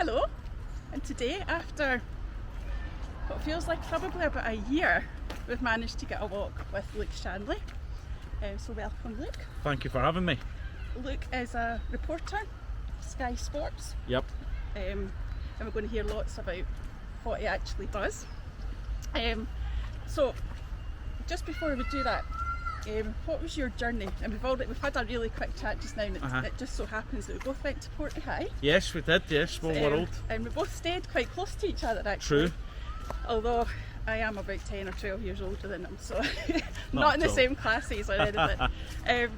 Hello, and today, after what feels like probably about a year, we've managed to get a walk with Luke Shanley. So welcome, Luke. Thank you for having me. Luke is a reporter, Sky Sports. Yep. And we're going to hear lots about what he actually does. So just before we do that, what was your journey? And we've had a really quick chat just now, and it just so happens that we both went to Porty. Yes, we did. Yes, small world. And we both stayed quite close to each other, actually. True. Although I am about 10 or 12 years older than him, so not in the same classes or anything.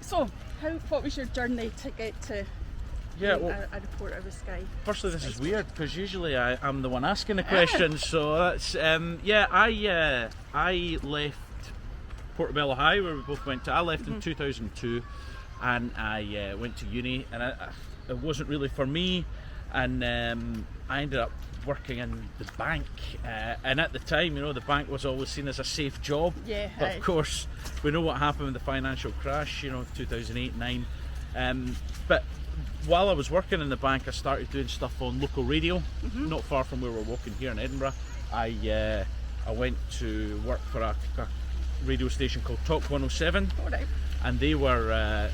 So, what was your journey to get to being a reporter with Sky? Firstly, this is weird because usually I'm the one asking the questions. So that's I left Portobello High, where we both went to. I left in 2002, and I went to uni, and it wasn't really for me, and I ended up working in the bank, and at the time, the bank was always seen as a safe job. Yeah. But of course, we know what happened with the financial crash, 2008-9. But while I was working in the bank, I started doing stuff on local radio, not far from where we're walking here in Edinburgh. I went to work for a radio station called Talk 107. All right. And they were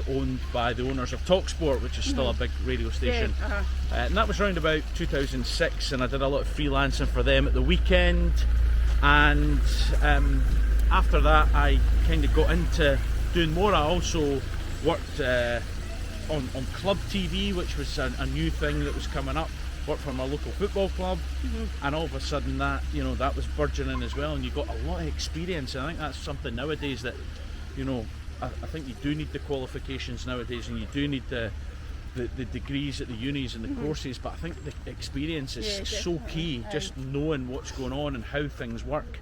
owned by the owners of TalkSport, which is still a big radio station. Yeah, and that was around about 2006, and I did a lot of freelancing for them at the weekend. And after that, I kind of got into doing more. I also worked on Club TV, which was a new thing that was coming up. Worked for my local football club, and all of a sudden that that was burgeoning as well, and you got a lot of experience. And I think that's something nowadays that I think you do need the qualifications nowadays, and you do need the degrees at the unis and the courses, but I think the experience is so key, just knowing what's going on and how things work.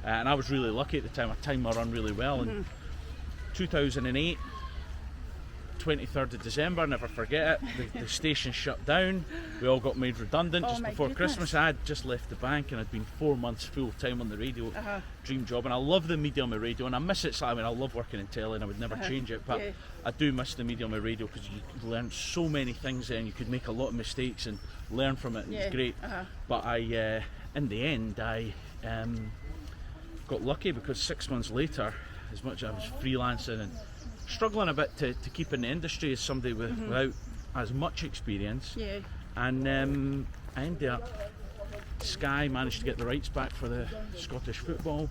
And I was really lucky at the time. I timed my run really well. In 2008, 23rd of December, never forget it, the station shut down. We all got made redundant just before Christmas. I had just left the bank and I'd been 4 months full time on the radio. Dream job, and I love the medium of radio, and I miss it. I mean, I love working in telly and I would never change it, but I do miss the medium of radio because you learn so many things there, and you could make a lot of mistakes and learn from it, and it's great. But I in the end I got lucky, because 6 months later, as much as I was freelancing and struggling a bit to keep in the industry as somebody without as much experience, and I ended up, Sky managed to get the rights back for the Scottish football,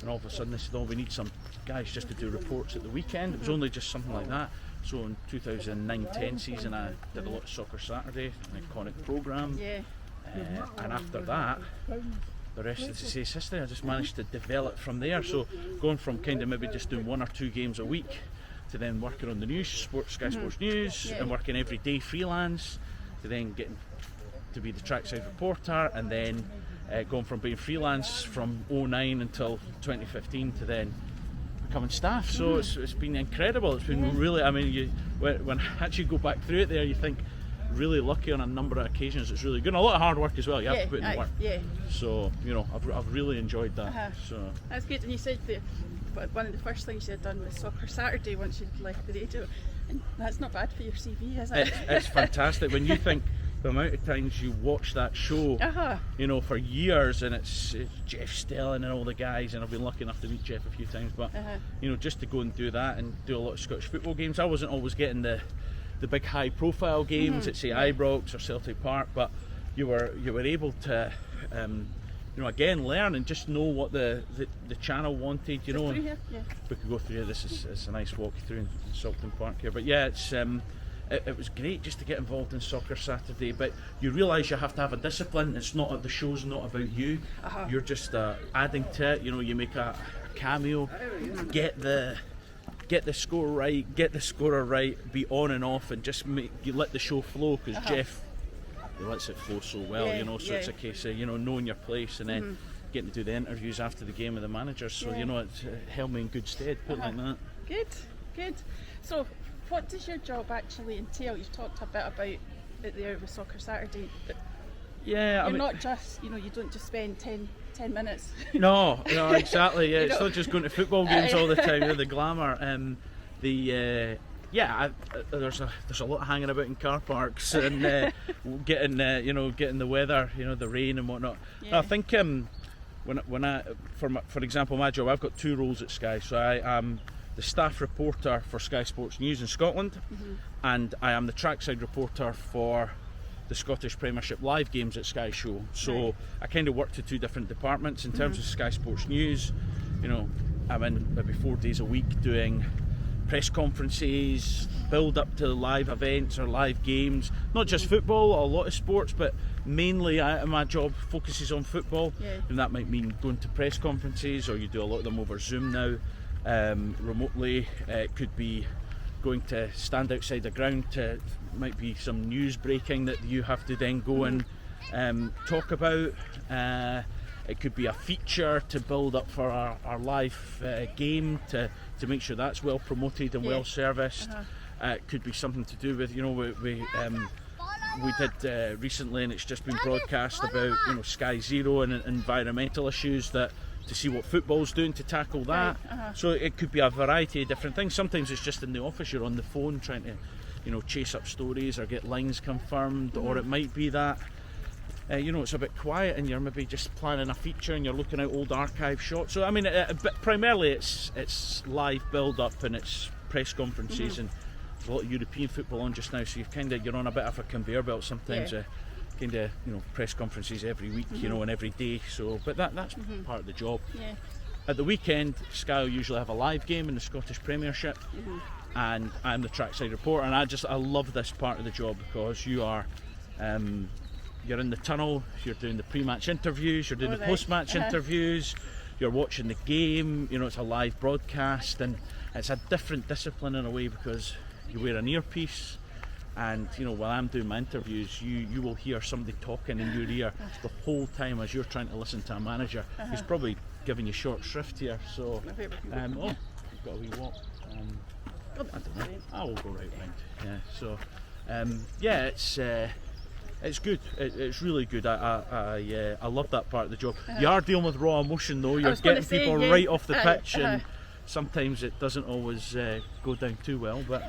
and all of a sudden they said, we need some guys just to do reports at the weekend. It was only just something like that. So in 2009-10 season, I did a lot of Soccer Saturday, an iconic programme, and after that, the rest is history. I just managed to develop from there. So going from kind of maybe just doing 1 or 2 games a week to then working on the news, Sky Sports News, and working every day freelance, to then getting to be the trackside reporter, and then going from being freelance from 2009 until 2015 to then becoming staff. So it's been incredible. It's been really, I mean, when I actually go back through it there, you think really lucky on a number of occasions. It's really good, and a lot of hard work as well. You have to put in the work. So I've really enjoyed that. So that's good. And you said that one of the first things you had done was Soccer Saturday once you'd left the radio, and that's not bad for your CV, is it? It's fantastic when you think the amount of times you watch that show, for years, and it's Jeff Stelling and all the guys, and I've been lucky enough to meet Jeff a few times, but just to go and do that and do a lot of Scottish football games. I wasn't always getting the big high profile games at say Ibrox or Celtic Park, but you were able to again learn and just know what the channel wanted, and we could go through here. This is a nice walk through in Salton Park here, but it was great just to get involved in Soccer Saturday. But you realise you have to have a discipline. It's not, the show's not about you. You're just adding to it. You make a cameo, get the score right, get the scorer right, be on and off, and just you let the show flow, because Jeff, he lets it flow so well, so it's a case of knowing your place, and then getting to do the interviews after the game with the managers. So it's held me in good stead, put it like that. Good. So what does your job actually entail? You've talked a bit about it there with Soccer Saturday, but you're not just, you don't just spend 10 minutes. No, exactly. It's not just going to football games all the time. The glamour. The there's a lot of hanging about in car parks and getting the weather, the rain and whatnot. Yeah. I think for example, my job, I've got 2 roles at Sky. So I am the staff reporter for Sky Sports News in Scotland, and I am the trackside reporter for the Scottish Premiership live games at Sky Show. So I kind of work to 2 different departments. In terms of Sky Sports News, I'm in maybe 4 days a week doing press conferences, build up to live events or live games, not just football, a lot of sports, but mainly my job focuses on football. And that might mean going to press conferences, or you do a lot of them over Zoom now, remotely. It could be going to stand outside the ground might be some news breaking that you have to then go and talk about. It could be a feature to build up for our live game to make sure that's well promoted and well serviced. It could be something to do with, we did recently, and it's just been broadcast about Sky Zero and environmental issues, that to see what football's doing to tackle that. So it could be a variety of different things. Sometimes it's just in the office, you're on the phone trying to chase up stories or get lines confirmed, or it might be that it's a bit quiet and you're maybe just planning a feature and you're looking at old archive shots. So I mean, primarily it's live build up and it's press conferences, and there's a lot of European football on just now, so you're on a bit of a conveyor belt sometimes. Press conferences every week, and every day. So, but that's part of the job. At the weekend, Sky will usually have a live game in the Scottish Premiership, and I'm the trackside reporter, and I love this part of the job because you are. You're in the tunnel, you're doing the pre-match interviews, you're doing the post-match interviews, you're watching the game, it's a live broadcast, and it's a different discipline in a way because you wear an earpiece, and while I'm doing my interviews, you will hear somebody talking in your ear the whole time as you're trying to listen to a manager who's probably giving you short shrift here. So, you've got a wee walk. I don't know, I will go right round. Yeah, so, it's good. It's really good. I love that part of the job. You are dealing with raw emotion though. You're getting people right off the pitch, and sometimes it doesn't always go down too well. But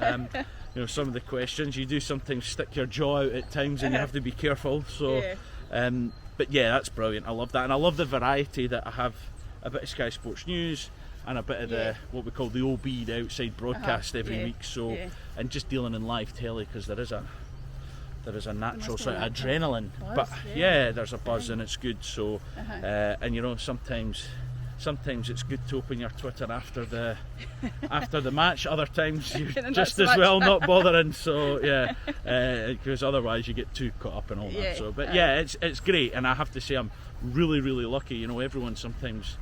some of the questions, you do sometimes stick your jaw out at times, and you have to be careful. So, but that's brilliant. I love that, and I love the variety that I have. A bit of Sky Sports News and a bit of the what we call the OB, the outside broadcast every week. So, and just dealing in live telly, because there is a natural sort of adrenaline buzz, but there's a buzz and it's good. So and sometimes it's good to open your Twitter after the match. Other times you just as well not bothering. So because otherwise you get too caught up in all that. So but it's great, and I have to say I'm really, really lucky. Everyone sometimes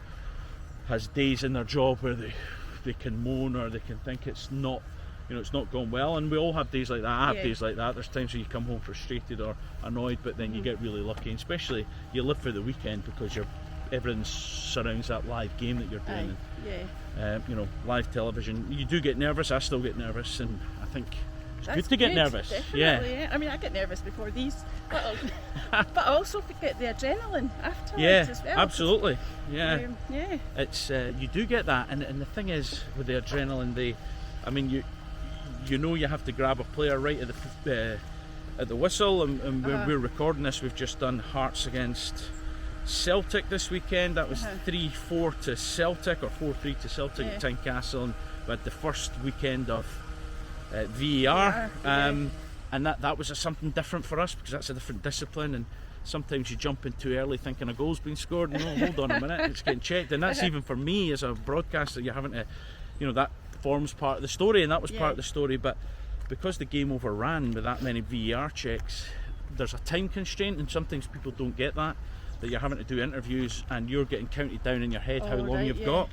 has days in their job where they can moan or they can think it's not gone well, and we all have days like that. I have days like that. There's times where you come home frustrated or annoyed, but then you get really lucky, and especially you live for the weekend because everything surrounds that live game that you're doing. Live television, you do get nervous. I still get nervous, and I think it's good to get nervous. Definitely, I mean, I get nervous before these, but I also get the adrenaline afterwards as well. Absolutely. It's you do get that, and the thing is with the adrenaline, you have to grab a player right at the whistle, and we're recording this. We've just done Hearts against Celtic this weekend. That was 3-4 to Celtic, or 4-3 to Celtic at Tynecastle, and we had the first weekend of VAR, and that was something different for us because that's a different discipline, and sometimes you jump in too early thinking a goal's been scored. Hold on a minute, it's getting checked, and that's even for me as a broadcaster. You're having to, that forms part of the story, and that was part of the story, but because the game overran with that many VAR checks, there's a time constraint, and sometimes people don't get that you're having to do interviews and you're getting counted down in your head how long you've got.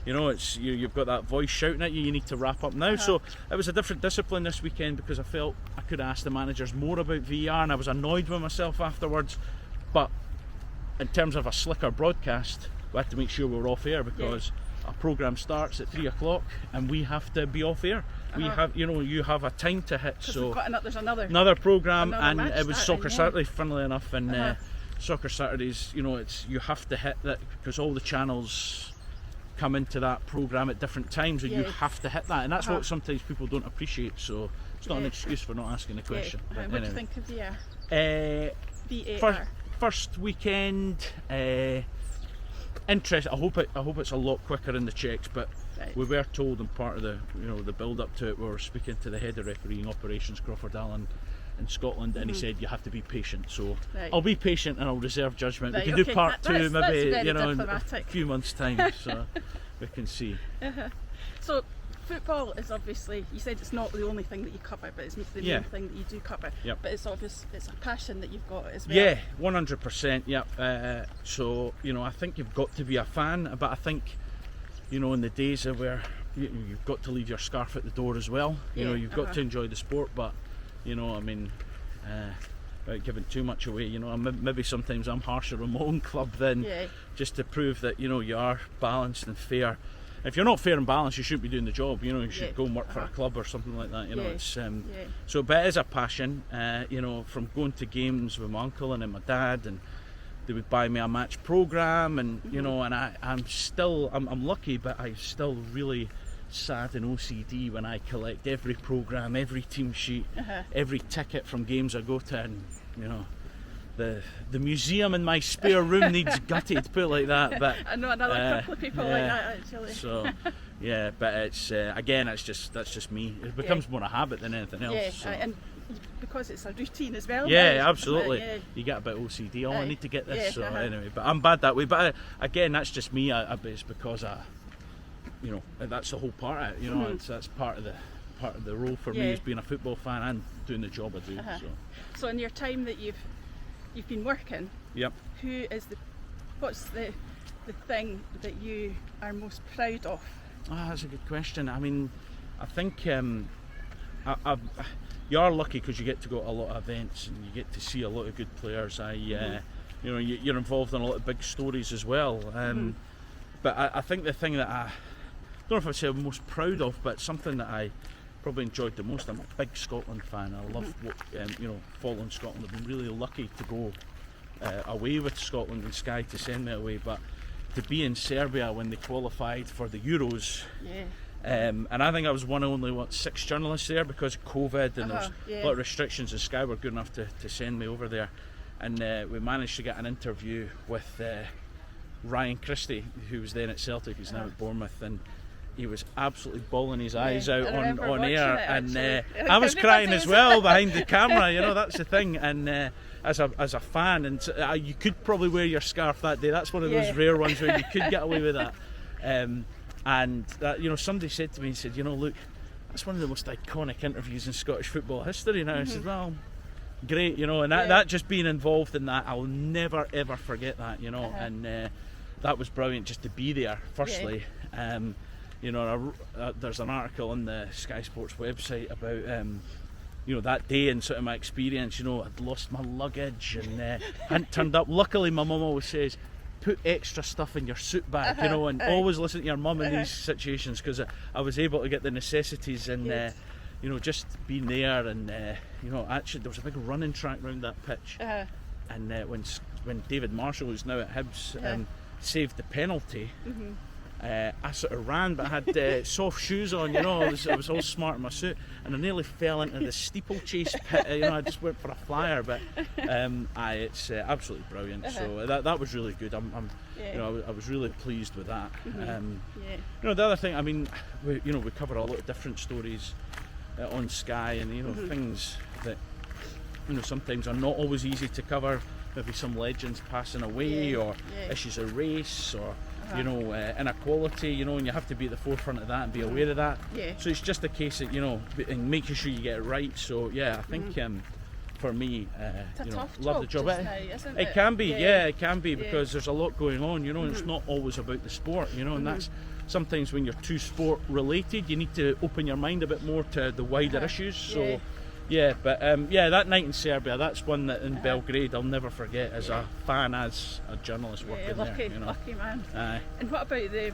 It's you've got that voice shouting at you need to wrap up now. So it was a different discipline this weekend because I felt I could ask the managers more about VAR, and I was annoyed with myself afterwards. But in terms of a slicker broadcast, we had to make sure we were off air because our programme starts at 3 o'clock and we have to be off air. We have, you have a time to hit. So there's another programme, and it was Soccer Saturday, funnily enough, and Soccer Saturdays, you have to hit that because all the channels come into that programme at different times, and you have to hit that, and that's what sometimes people don't appreciate. So it's not an excuse for not asking the question. But what do you think of the VAR? First weekend, interest. I hope it's a lot quicker in the checks, but we were told in part of the the build up to it, we were speaking to the head of refereeing operations, Crawford Allen, in Scotland, and he said you have to be patient. So I'll be patient and I'll reserve judgment. We can do part two maybe in a few months' time, so we can see. So football is obviously, you said it's not the only thing that you cover, but it's the main thing that you do cover. But it's obvious, it's a passion that you've got as well. Yeah, 100%. Yep. So I think you've got to be a fan, but I think in the days of where you've got to leave your scarf at the door as well. You've got to enjoy the sport, but without giving too much away, maybe sometimes I'm harsher on my own club than just to prove that you are balanced and fair. If you're not fair and balanced, you shouldn't be doing the job. You should go and work for a club or something like that. It's so, but it is a passion. From going to games with my uncle and my dad, and they would buy me a match programme, and and I'm lucky, but I'm still really sad and OCD when I collect every programme, every team sheet, every ticket from games I go to, and the museum in my spare room needs gutted, put it like that. But I know another couple of people like that actually. So but it's again, that's just me. It becomes more a habit than anything else. So. And because it's a routine as well. Absolutely. You get a bit OCD. I need to get this. Anyway, but I'm bad that way. But again, that's just me. It's because that's the whole part of it. That's part of the role for me as being a football fan and doing the job I do. So in your time that you've been working, what's the thing that you are most proud of? That's a good question. I mean, I think you are lucky because you get to go to a lot of events and you get to see a lot of good players. You're involved in a lot of big stories as well. But I think the thing that I don't know if I'd say I'm most proud of, but something that I probably enjoyed the most. I'm a big Scotland fan. I love following Scotland. I've been really lucky to go away with Scotland and Sky to send me away, but to be in Serbia when they qualified for the Euros. And I think I was one of only 6 journalists there because of COVID, and there was a lot of restrictions, and Sky were good enough to send me over there, and we managed to get an interview with Ryan Christie, who was then at Celtic. He's now at Bournemouth, and he was absolutely bawling his eyes out on air, and I was crying as well behind the camera. That's the thing. And as a fan, and you could probably wear your scarf that day. That's one of those rare ones where you could get away with that. And that, somebody said to me, he said, look, that's one of the most iconic interviews in Scottish football history now. I said, well, great, and that just being involved in that, I'll never ever forget that, and that was brilliant just to be there, firstly. There's an article on the Sky Sports website about that day and sort of my experience. I'd lost my luggage and hadn't turned up. Luckily my mum always says, put extra stuff in your suit bag, and always listen to your mum in these situations, because I was able to get the necessities, and just being there, and actually there was a big running track around that pitch, and when David Marshall, who's now at Hibs, saved the penalty, I sort of ran, but I had soft shoes on, I was all smart in my suit, and I nearly fell into the steeplechase pit. I just went for a flyer, but it's absolutely brilliant. So that was really good. I was really pleased with that. The other thing, I mean, we cover a lot of different stories on Sky, and things that sometimes are not always easy to cover. Maybe some legends passing away, or issues of race, or inequality, and you have to be at the forefront of that and be aware of that. So it's just a case of and making sure you get it right. So I think for me, love the job. Now, isn't it can be, it can be, because there's a lot going on, and it's not always about the sport, and that's sometimes when you're too sport related, you need to open your mind a bit more to the wider issues. So. That night in Serbia, that's one that in Belgrade I'll never forget as a fan, as a journalist working there. Lucky man. And what about is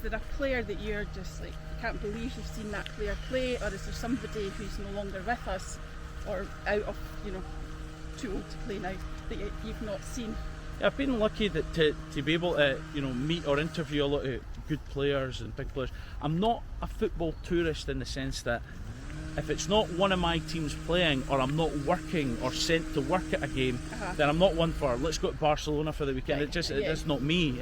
there a player that you're just like, you can't believe you've seen that player play, or is there somebody who's no longer with us, or out of, too old to play now, that you've not seen? I've been lucky that to be able to meet or interview a lot of good players and big players. I'm not a football tourist in the sense that if it's not one of my teams playing, or I'm not working or sent to work at a game, then I'm not one for let's go to Barcelona for the weekend. It's not me.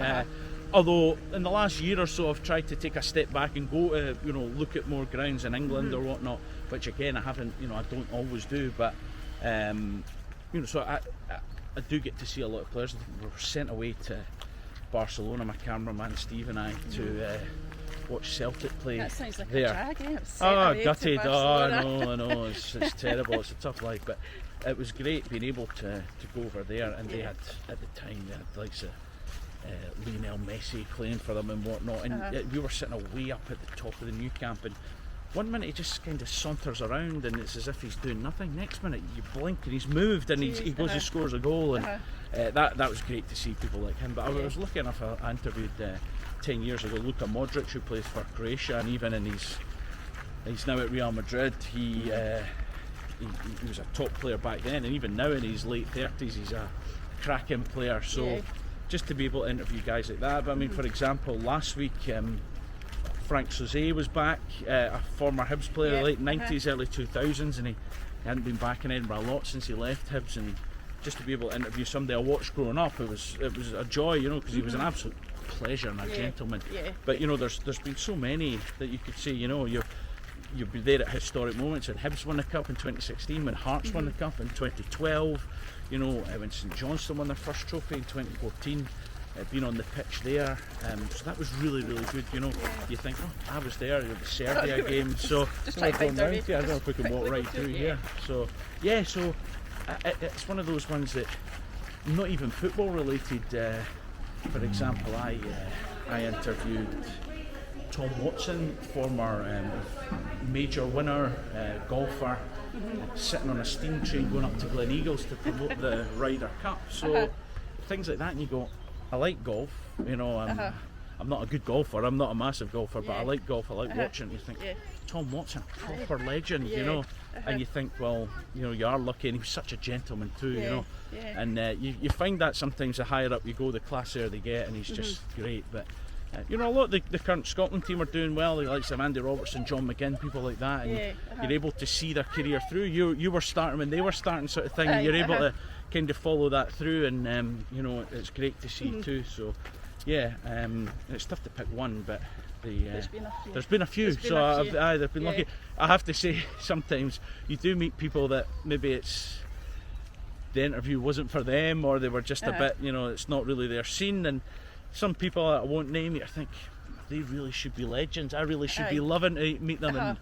Although in the last year or so I've tried to take a step back and go to look at more grounds in England or whatnot, which again I haven't, I don't always do, but so I do get to see a lot of players. We were sent away to Barcelona, my cameraman Steve and I, to watch Celtic play. That sounds like there. a drag, eh? Gutted. I know. It's terrible. It's a tough life, but it was great being able to go over there. And they had, at the time, they had likes of Lionel Messi playing for them and whatnot. And we were sitting way up at the top of the new camp. And one minute he just kind of saunters around and it's as if he's doing nothing. Next minute you blink and he's moved and he goes and scores a goal. And that was great to see people like him. But I was lucky enough, I interviewed 10 years ago Luka Modric, who plays for Croatia, and even in he's now at Real Madrid. He was a top player back then, and even now in his late 30s he's a cracking player. So just to be able to interview guys like that. But I mean, for example, last week Frank Sauzet was back, a former Hibs player, late 90s, early 2000s, and he hadn't been back in Edinburgh a lot since he left Hibs. And just to be able to interview somebody I watched growing up, it was a joy, because he was an absolute pleasure and a gentleman. But there's been so many that you could say, you've been there at historic moments. And Hibs won the cup in 2016, when Hearts won the cup in 2012, when St Johnstone won their first trophy in 2014. Been on the pitch there, so that was really, really good. You think, I was there at the Serbia game, so just try to find I don't know if we can walk right through here. So it's one of those ones that not even football related. For example, I interviewed Tom Watson, former major winner, golfer, sitting on a steam train going up to Gleneagles to promote the Ryder Cup. So things like that, and you go, I like golf, I'm not a good golfer, I'm not a massive golfer, but I like golf, I like watching. You think, Tom Watson, proper legend, and you think, well, you are lucky, and he was such a gentleman too, and you find that sometimes the higher up you go, the classier they get, and he's just great. But a lot of the current Scotland team are doing well, the likes of Andy Robertson, John McGinn, people like that, and you're able to see their career through. You were starting when they were starting, sort of thing, and you're able to kind of follow that through, and it's great to see too. So it's tough to pick one, but there's been a few. They've been lucky. I have to say, sometimes you do meet people that maybe it's the interview wasn't for them, or they were just a bit, it's not really their scene. And some people I won't name, you think they really should be legends. I really should be loving to meet them, and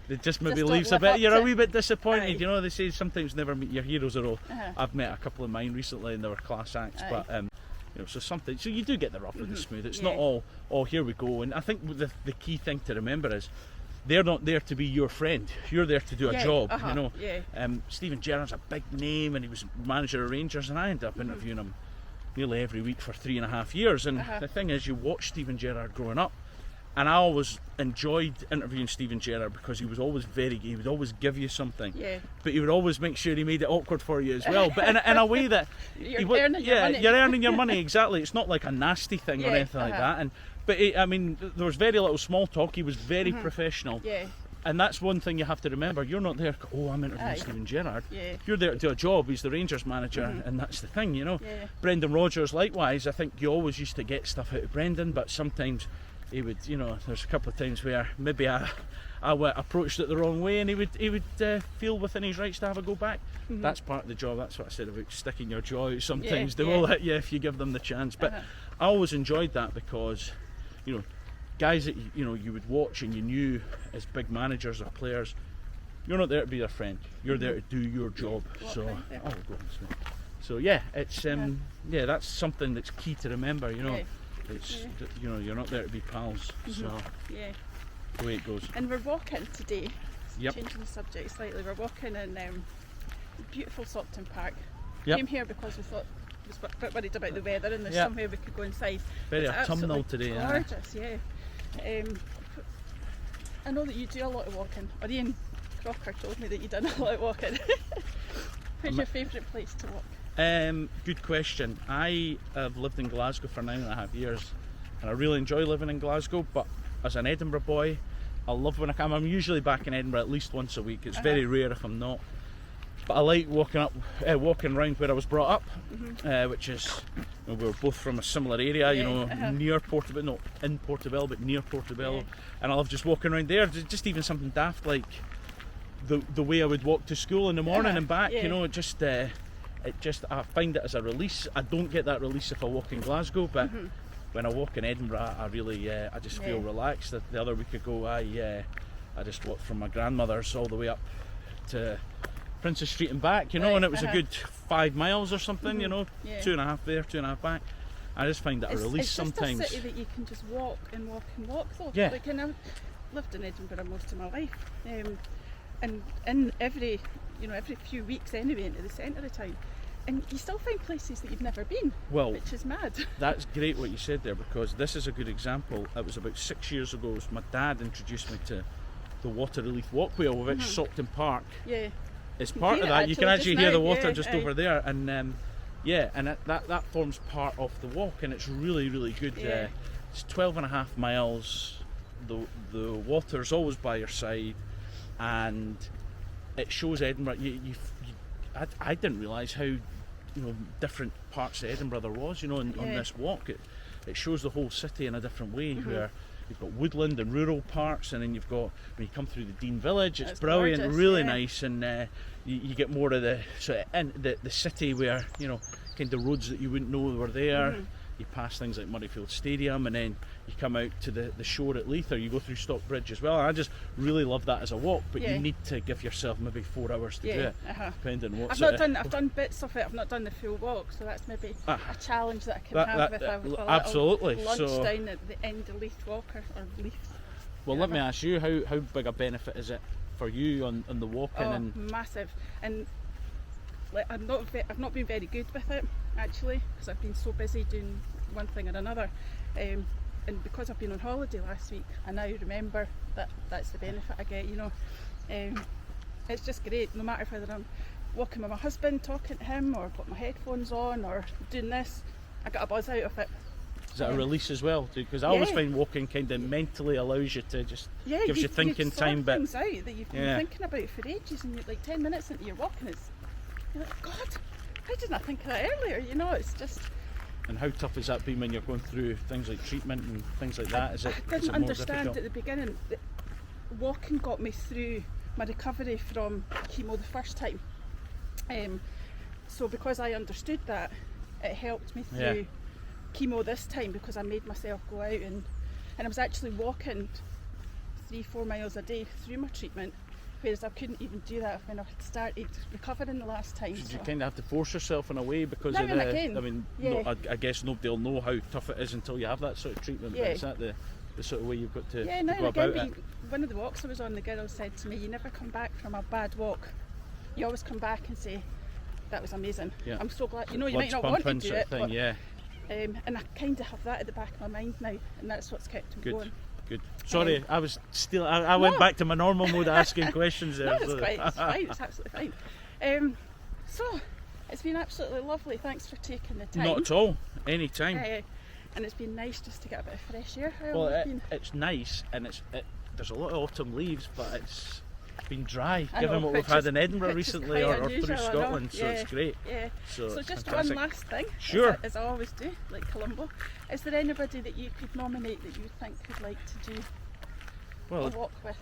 they just maybe leaves a bit. You're a wee bit disappointed. They say sometimes never meet your heroes at all. I've met a couple of mine recently, and they were class acts. But so you do get the rough and the smooth. It's not all here we go. And I think the key thing to remember is they're not there to be your friend. You're there to do a job. Stephen Gerrard's a big name, and he was manager of Rangers, and I ended up interviewing him nearly every week for 3.5 years. And the thing is, you watch Stephen Gerrard growing up, and I always enjoyed interviewing Stephen Gerrard because he was always he would always give you something, but he would always make sure he made it awkward for you as well, but in a way that you're earning your money. You're earning your money, exactly. It's not like a nasty thing or anything like that. But there was very little small talk. He was very professional. And that's one thing you have to remember. You're not there, I'm interviewing Stephen Gerrard. You're there to do a job. He's the Rangers manager, and that's the thing, Brendan Rodgers, likewise. I think you always used to get stuff out of Brendan, but sometimes he would, there's a couple of times where maybe I approached it the wrong way, and he would feel within his rights to have a go back. That's part of the job. That's what I said about sticking your jaw out. Sometimes they will hit you if you give them the chance. But I always enjoyed that because, guys that you would watch and you knew as big managers or players, you're not there to be their friend. You're there to do your job. So it's that's something that's key to remember. It's you're not there to be pals. So the way it goes. And we're walking today. Changing the subject slightly. We're walking in beautiful Stockton Park. Came here because we thought was a bit worried about the weather, and there's somewhere we could go inside. Very autumnal today. Gorgeous, I know that you do a lot of walking. Or Ian Crocker told me that you've done a lot of walking. Where's your favourite place to walk? Good question. I have lived in Glasgow for 9.5 years, and I really enjoy living in Glasgow, but as an Edinburgh boy, I love when I come. I'm usually back in Edinburgh at least once a week. It's very rare if I'm not. But I like walking around where I was brought up, which is, we were both from a similar area, near Portobello, not in Portobello, but near Portobello. And I love just walking around there, just even something daft like the way I would walk to school in the morning and back, I find it as a release. I don't get that release if I walk in Glasgow, but when I walk in Edinburgh, I really, I just feel relaxed. The other week ago, I just walked from my grandmother's all the way up to Princess Street and back, and it was a good 5 miles or something, 2.5 there, 2.5 back. I just find that a release sometimes. It's just a city that you can just walk and walk and walk though. Yeah. Like, and I've lived in Edinburgh most of my life, and in every few weeks anyway into the centre of town, and you still find places that you've never been, which is mad. That's great what you said there, because this is a good example. It was about 6 years ago, my dad introduced me to the Water Relief Walkway, of which Saughton Park is part of that. You can actually hear the water just over there, and that forms part of the walk, and it's really, really good. It's 12.5 miles. The water's always by your side, and it shows Edinburgh. I didn't realise how different parts of Edinburgh there was. On this walk, it shows the whole city in a different way, where you've got woodland and rural parts, and then you've got, when you come through the Dean Village, it's brilliant, gorgeous, really nice, and you get more of the city where kind of roads that you wouldn't know were there. You pass things like Murrayfield Stadium, and then you come out to the shore at Leith, or you go through Stockbridge as well. And I just really love that as a walk, but you need to give yourself maybe 4 hours to do it, depending on what. I've done bits of it. I've not done the full walk, so that's maybe a challenge that I can have if I have a absolutely lunch down at the end of Leith Walk or Leith. Well, let me ask you, how big a benefit is it for you on the walking? Oh, massive. And I've not been very good with it, actually, because I've been so busy doing one thing or another, and because I've been on holiday last week, I now remember that's the benefit I get. It's just great, no matter whether I'm walking with my husband, talking to him, or put my headphones on, or doing this, I get a buzz out of it. Is that a release as well? Because I always find walking kind of mentally allows you to just gives you thinking time. But things out that you've been thinking about for ages, and you're like 10 minutes into your walking, you're like, God, how didn't I think of that earlier? It's just. And how tough has that been when you're going through things like treatment and things like that? I didn't understand at the beginning that walking got me through my recovery from chemo the first time. So because I understood that, it helped me through chemo this time, because I made myself go out and I was actually walking 3-4 miles a day through my treatment, whereas I couldn't even do that when I had started recovering the last time. Did you kind of have to force yourself in a way because now of and again. I mean, I guess nobody will know how tough it is until you have that sort of treatment. But is that the sort of way you've got to now go and again, about it? One of the walks I was on, the girl said to me, you never come back from a bad walk. You always come back and say, that was amazing. I'm so glad. You might not want to do it, but, and I kind of have that at the back of my mind now, and that's what's kept me going. Good. Sorry, I went back to my normal mode of asking questions there. No, it's fine. It's fine. It's absolutely fine. So, it's been absolutely lovely. Thanks for taking the time. Not at all. Any time. And it's been nice just to get a bit of fresh air. It's nice, and there's a lot of autumn leaves, but it's been dry, given what we've had in Edinburgh recently or through Scotland, so it's great. So just fantastic. One last thing, sure, as I always do, like Columbo, is there anybody that you could nominate that you think would like to do a walk with?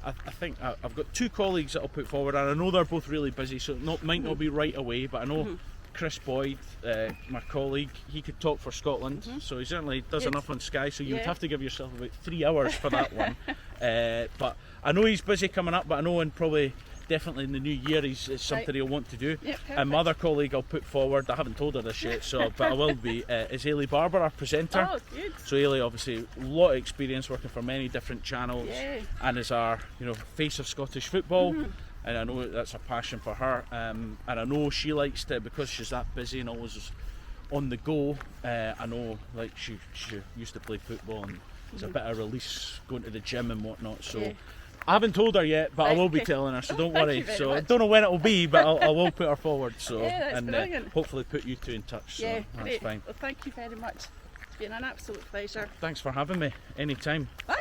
I think I've got 2 colleagues that I'll put forward, and I know they're both really busy, so it might not be right away, but I know Chris Boyd, my colleague, he could talk for Scotland, so he certainly does enough on Sky, so you would have to give yourself about 3 hours for that one. But I know he's busy coming up, but I know definitely in the new year it's something he'll want to do. And my other colleague I'll put forward, I haven't told her this yet, but I will be, is Ailey Barber, our presenter. Oh, good. So Ailey, obviously a lot of experience working for many different channels, and is our face of Scottish football. And I know that's a passion for her, and I know she likes to, because she's that busy and always on the go. I know, like, she used to play football, and there's a bit of release going to the gym and whatnot, so I haven't told her yet, but I will be Okay. telling her, so don't Thank worry. you very So I much. don't know when it will be, but I will put her forward. So Yeah, that's and brilliant. hopefully put you two in touch. So Yeah, that's great. fine. Well, thank you very much. It's been an absolute pleasure. Thanks for having me. Anytime. Bye.